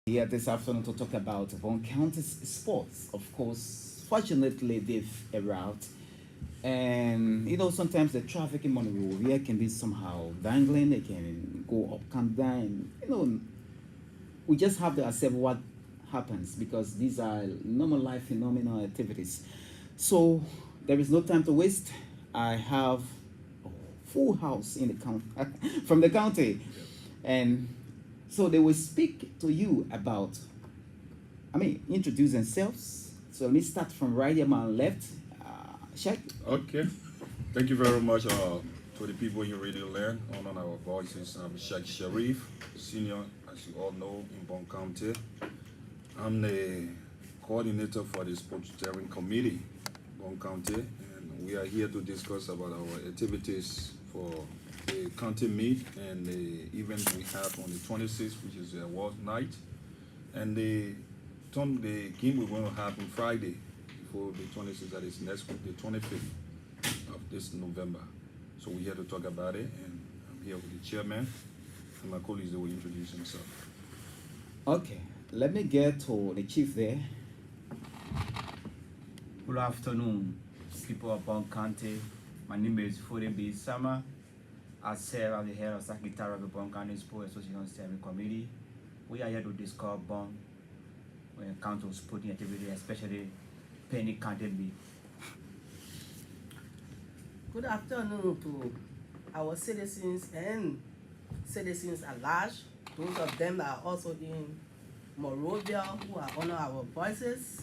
Here this afternoon to talk about Vaughan County sports. Of course, fortunately, they've arrived. And sometimes the traffic in Monrovia can be somehow dangling, it can go up, come down. We just have to accept what happens because these are normal life phenomenal activities. So there is no time to waste. I have a full house in the county from the county, and so they will speak to you about. Introduce themselves. So let me start from right here, my left. Check. Okay. Thank you very much to the people in Radio Land. On our voices, I'm Sheikh Sharif, senior, as you all know, in Bon County. I'm the coordinator for the Sports Steering Committee, Bon County, and we are here to discuss about our activities for the county meet and the event we have on the 26th, which is the award night, and the game we're going to have on Friday before the 26th, that is next week, the 25th of this November. So we're here to talk about it, and I'm here with the chairman and my colleagues that will introduce himself. Okay, let me get to the chief there. Good afternoon, people of Bon County. My name is Fode Sama. I serve as the head of Secretary of the Bon County Sports Association Steering Committee. We are here to discuss Bon when it comes to sporting activity, especially Penny County League. Good afternoon to our citizens and citizens at large, those of them that are also in Monrovia who are under our voices.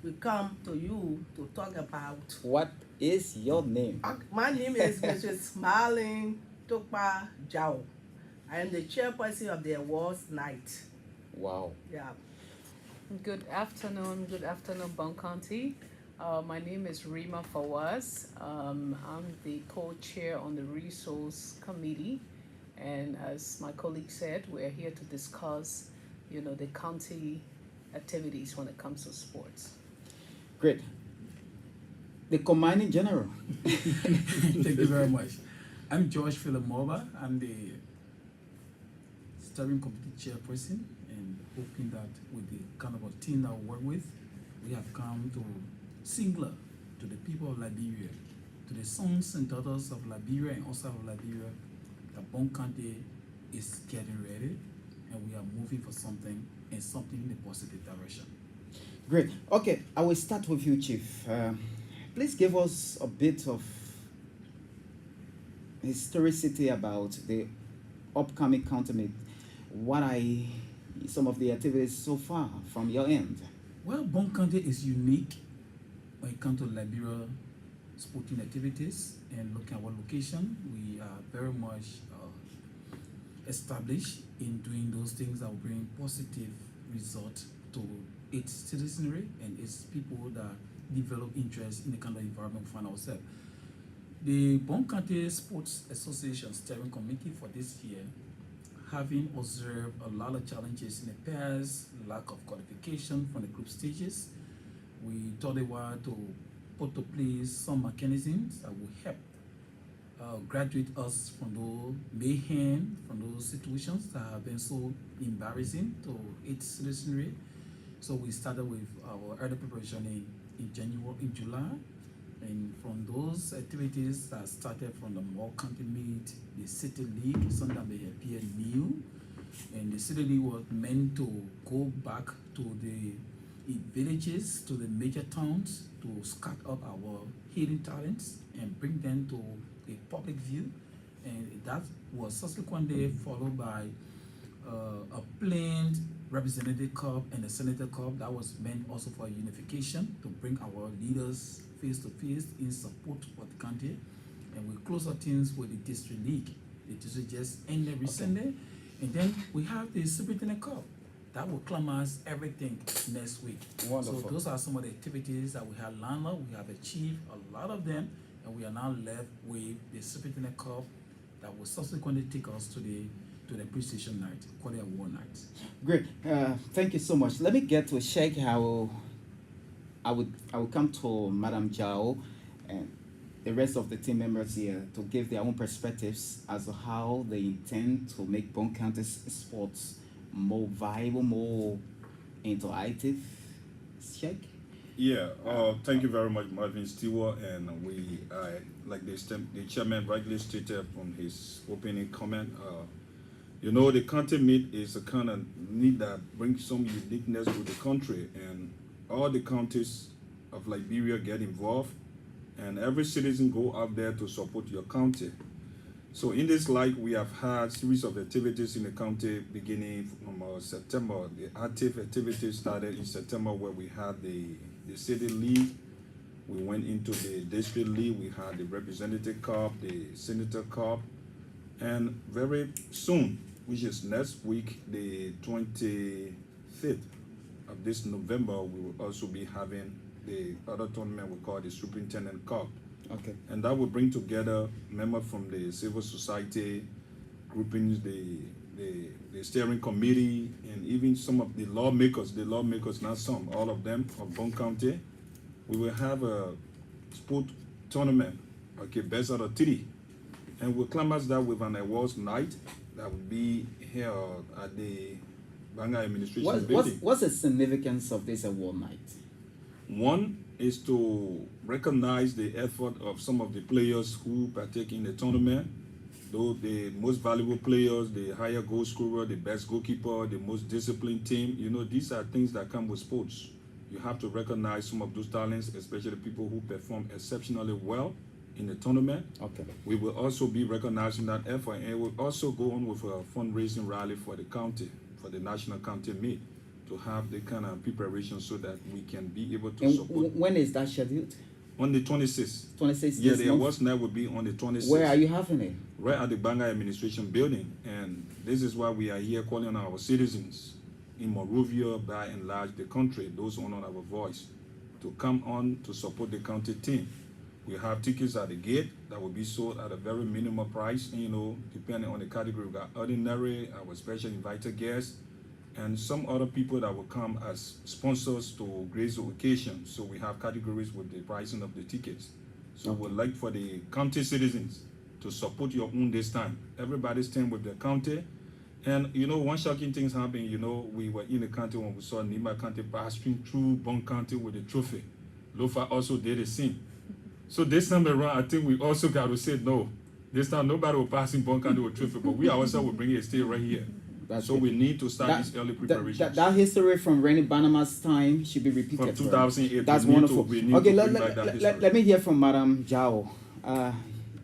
We come to you to talk about. What is your name? My name is Mrs. Marlene Tokpa Jao. I am the chairperson of the awards night. Wow. Yeah. Good afternoon, Bon County. My name is Rima Fawaz. I'm the co-chair on the Resource Committee, and as my colleague said, we're here to discuss, the county activities when it comes to sports. Great. The commanding general. Thank you very much. I'm George Philip Moba. I'm the steering committee chairperson, and hoping that with the kind of a team that we work with, we have come to singular to the people of Liberia, to the sons and daughters of Liberia and outside of Liberia, that Bon County is getting ready, and we are moving for something, and something in a positive direction. Great. Okay, I will start with you, Chief. Please give us a bit of historicity about the upcoming county meet. What are some of the activities so far from your end? Well, Bon County is unique when it comes to Liberia sporting activities, and looking at our location, we are very much established in doing those things that will bring positive results to its citizenry and its people that develop interest in the kind of environment we find ourselves. The Bon County Sports Association Steering Committee for this year, having observed a lot of challenges in the past, lack of qualification from the group stages, we thought it was to put to place some mechanisms that will help graduate us from those mayhem, from those situations that have been so embarrassing to its citizenry. So we started with our early preparation in July, and from those activities that started from the Mall County Meet, the City League, sometimes they appear new, and the City League was meant to go back to the villages, to the major towns, to scout up our hidden talents and bring them to a public view, and that was subsequently followed by a planned representative cup and a senator cup that was meant also for unification, to bring our leaders face to face in support for the country. And we close our teams with the district league. The district just ended recently, and then we have the superintendent cup that will climax everything next week. Wonderful. So those are some of the activities that we have lined up. We have achieved a lot of them, and we are now left with the superintendent cup that will subsequently take us to the appreciation night, quality award night. Great. Thank you so much. Let me get to Sheikh. I will come to Madam Jao and the rest of the team members here to give their own perspectives as to how they intend to make Bon County sports more viable, more interactive? Check. Yeah, thank you very much, Marvin Stewart. And like the chairman rightly stated from his opening comment, you know, the county meet is a kind of meet that brings some uniqueness to the country, and all the counties of Liberia get involved, and every citizen go out there to support your county. So in this light, we have had series of activities in the county beginning from September. The active activities started in September, where we had the city league. We went into the district league. We had the representative cup, the senator cup, and very soon, which is next week, the 25th of this November, we will also be having the other tournament we call the Superintendent Cup. Okay. And that will bring together members from the civil society groupings, the steering committee, and even some of the lawmakers, not some, all of them of Bond County. We will have a sport tournament, okay, best out of three. And we'll climax that with an awards night that will be here at the Banga Administration Building. What's the significance of this award night? One is to recognize the effort of some of the players who partake in the tournament, though the most valuable players, the higher goal scorer, the best goalkeeper, the most disciplined team. You know, these are things that come with sports. You have to recognize some of those talents, especially people who perform exceptionally well in the tournament. Okay. We will also be recognizing that effort, and we'll also go on with a fundraising rally for the county, for the national county meet, to have the kind of preparation so that we can be able to And support. when is that scheduled? On the 26th. 26th. Yeah, this the month? awards night will be on the 26th. Where are you having it? Right at the Banga Administration Building. And this is why we are here calling on our citizens in Monrovia, by and large the country, those on our voice, to come on to support the county team. We have tickets at the gate that will be sold at a very minimal price, you know, depending on the category. We got ordinary, our special invited guests, and some other people that will come as sponsors to grace the occasion. So we have categories with the pricing of the tickets. So we'd like for the county citizens to support your own this time. Everybody stand with the county. And you know, one shocking thing happened, you know, we were in the county when we saw Nima County passing through Bond County with the trophy. Lofa also did the same. So this time around, I think we also got to say no. This time nobody will pass in Bond County with trophy, but we ourselves will bring it stay right here. That's So good. we need to start these early preparations. That history from Rennie Banama's time should be repeated. From 2008, That's we need wonderful. we need Okay, to let, bring back that let, history. let me hear from Madam Jao.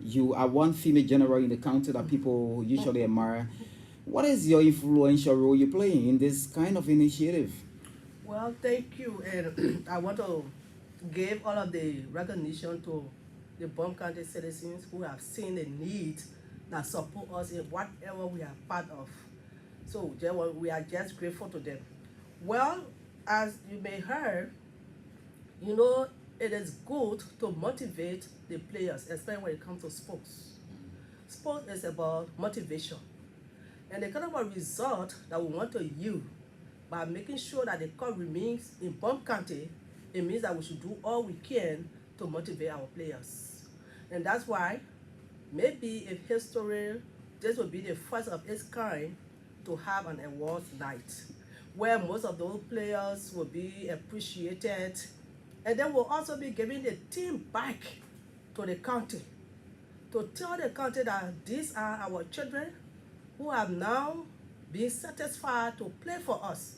You are one female general in the county that people usually admire. What is your influential role you're playing in this kind of initiative? Well, thank you, and I want to give all of the recognition to the Bond County citizens who have seen the need that support us in whatever we are part of. So we are just grateful to them. Well, as you may heard, you know, it is good to motivate the players, especially when it comes to sports. Sport is about motivation. And the kind of a result that we want to yield by making sure that the cup remains in Bond County, it means that we should do all we can to motivate our players. And that's why maybe if history, this will be the first of its kind to have an awards night where most of those players will be appreciated, and then we'll also be giving the team back to the county to tell the county that these are our children who have now been satisfied to play for us.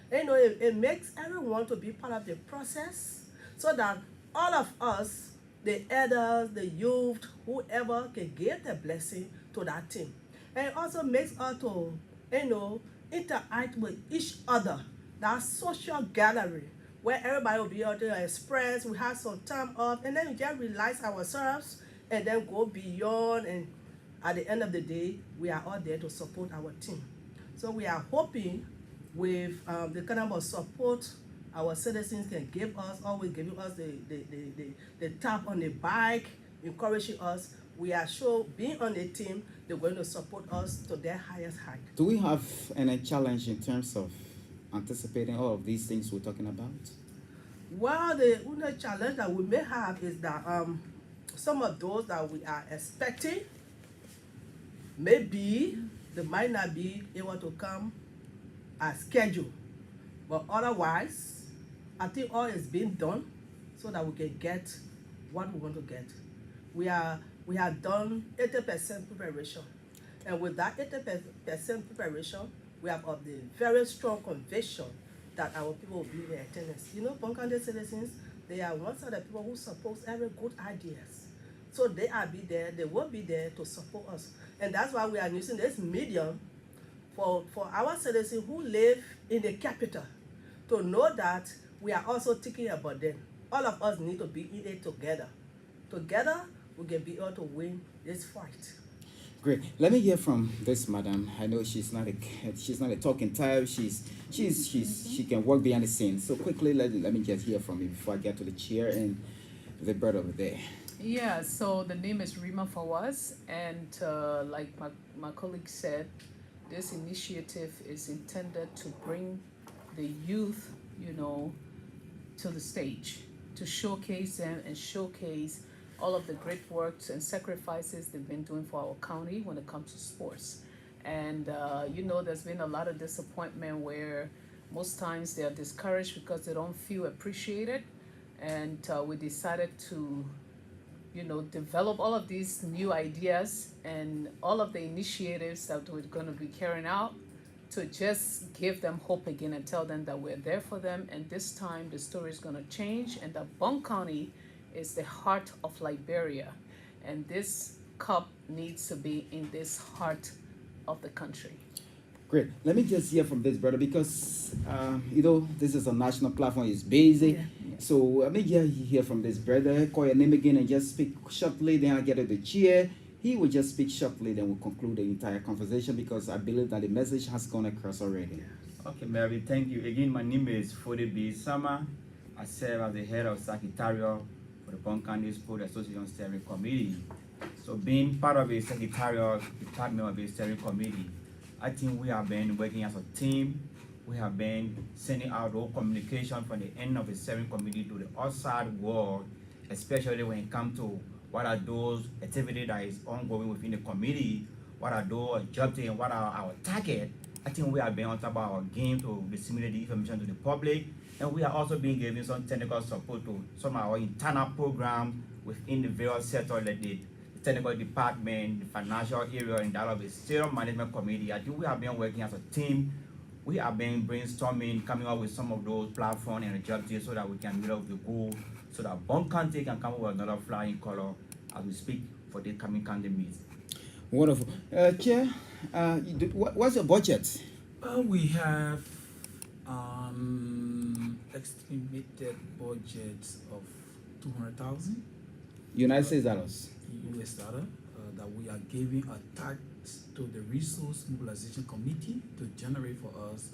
And, you know, it makes everyone to be part of the process so that all of us, the elders, the youth, whoever, can give the blessing to that team. And it also makes us to, you know, interact with each other. That social gathering where everybody will be able to express, we have some time off, and then we just relax ourselves and then go beyond, and at the end of the day, we are all there to support our team. So we are hoping with the kind of support our citizens can give us, always giving us the tap on the back, encouraging us. We are sure being on the team, they're going to support us to their highest height. Do we have any challenge in terms of anticipating all of these things we're talking about? Well, the only challenge that we may have is that some of those that we are expecting, maybe they might not be able to come as scheduled. But otherwise, I think all is being done so that we can get what we want to get. We have done 80% preparation. And with that 80% preparation, we have of the very strong conviction that our people will be in attendance. You know, Bon County citizens, they are one of the people who support every good ideas. So they will be there to support us. And that's why we are using this medium for our citizens who live in the capital to know that we are also thinking about them. All of us need to be in it together. Together, we can be able to win this fight. Great. Let me hear from this madam. I know she's not a talking type. She can work behind the scenes. So quickly, let me just hear from you before I get to the chair and the bird over there. Yeah, so the name is Rima Fawaz, and like my colleague said, this initiative is intended to bring the youth, you know, to the stage, to showcase them and showcase all of the great works and sacrifices they've been doing for our county when it comes to sports. And you know, there's been a lot of disappointment where most times they are discouraged because they don't feel appreciated. And we decided to, you know, develop all of these new ideas and all of the initiatives that we're going to be carrying out to just give them hope again and tell them that we're there for them. And this time the story is going to change, and that Bon County is the heart of Liberia, and this cup needs to be in this heart of the country. Great. Let me just hear from this brother because you know, this is a national platform. It's busy. Yeah. So let me hear from this brother. Call your name again and just speak shortly. Then I'll get to the chair. He will just speak shortly. Then we'll conclude the entire conversation because I believe that the message has gone across already. Okay, Mary, thank you. Again, my name is Fode B. Sama. I serve as the head of Secretariat for the Bon County Sport Association Steering Committee. So being part of a secretarial department of a steering committee, I think we have been working as a team. We have been sending out all communication from the end of the steering committee to the outside world, especially when it comes to what are those activities that is ongoing within the committee, what are those objectives, and what are our targets. I think we have been on top of our game to disseminate the information to the public, and we are also being given some technical support to some of our internal programs within the various sectors like the technical department, the financial area, and that of the stadium management committee. I think we have been working as a team. We have been brainstorming, coming up with some of those platforms and objectives so that we can meet up the goal, so that Bon County can come up with another flying color as we speak for the coming county meet. Wonderful. Chair, what's your budget? We have estimated budget of 200,000 United States dollars. US dollar that we are giving a tax to the Resource Mobilization Committee to generate for us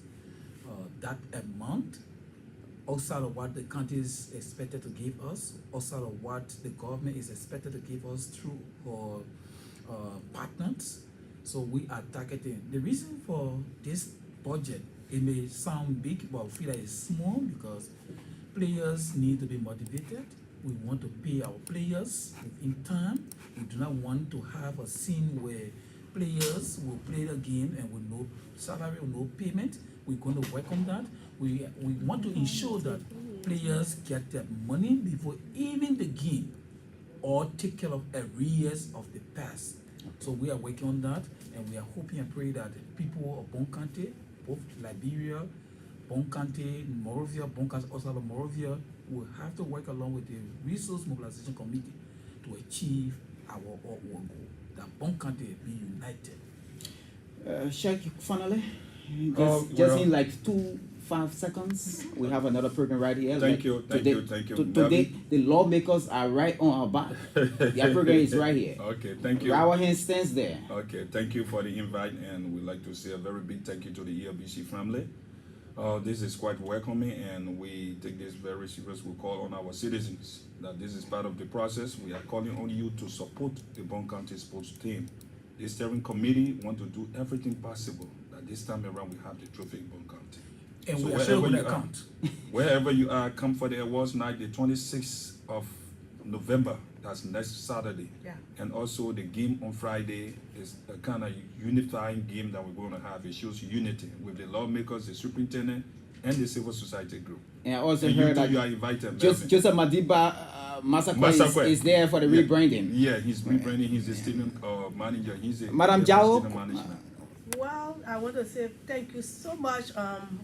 that amount outside of what the county is expected to give us, outside of what the government is expected to give us through our partners. So we are targeting. The reason for this budget, it may sound big, but I feel like it's small because players need to be motivated. We want to pay our players in time. We do not want to have a scene where players will play the game and with no salary or no payment. We're going to work on that. We want to ensure that players get their money before even the game or take care of arrears of the past. So we are working on that, and we are hoping and praying that people of Bon County, both Liberia, Bon County, Monrovia, Bon County, outside of Monrovia, will have to work along with the Resource Mobilization Committee to achieve our goal, that Bon County be united. Sheikh, finally, just well, in like 5 seconds, we have another program right here. Thank you. Today, the lawmakers are right on our back. Their program is right here. Okay, thank you. Our hand stands there. Okay, thank you for the invite, and we'd like to say a very big thank you to the ELBC family. This is quite welcoming, and we take this very serious. We call on our citizens that this is part of the process. We are calling on you to support the Bon County sports team. The steering committee want to do everything possible that this time around we have the trophy in Bon County. And So we are sure wherever going you to are- count. Wherever you are, come for the awards night, the 26th of November. That's next Saturday. Yeah. And also the game on Friday is a kind of unifying game that we're going to have. It shows unity with the lawmakers, the superintendent, and the civil society group. And I also And heard you that two, you are invited. Melvin. Joseph Madiba Masakwa is there for the Yeah. rebranding. Yeah, he's rebranding. He's the stadium manager. He's the Madam head of Jao, stadium management. Well, I want to say thank you so much.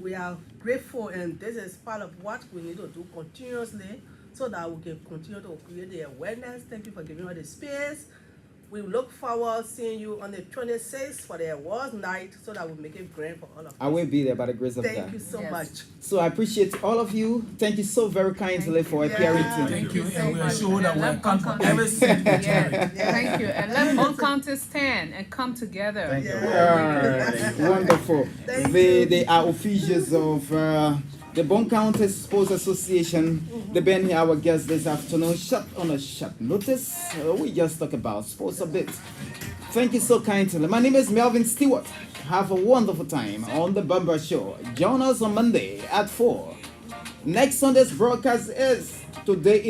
We are grateful, and this is part of what we need to do continuously so that we can continue to create the awareness. Thank you for giving us the space. We look forward seeing you on the 26th for the awards night so that we make it grand for all of us. I will be there by the grace of Thank God. you so Yes. much. So I appreciate all of you. Thank you so very kindly for appearing Yeah. today. Thank you, so and we are much. sure that And we let account for Boncounty- every cent we Yeah, generate. thank you. And let Bon County stand and come together. Thank you. Yeah. Wonderful. Thank They you. they are officials of the Bon County Sports Association. They've been here, our guests this afternoon. Short on a short notice. We just talk about sports a bit. Thank you so kindly. My name is Melvin Stewart. Have a wonderful time on the Bumper Show. Join us on Monday at 4. Next Sunday's broadcast is today.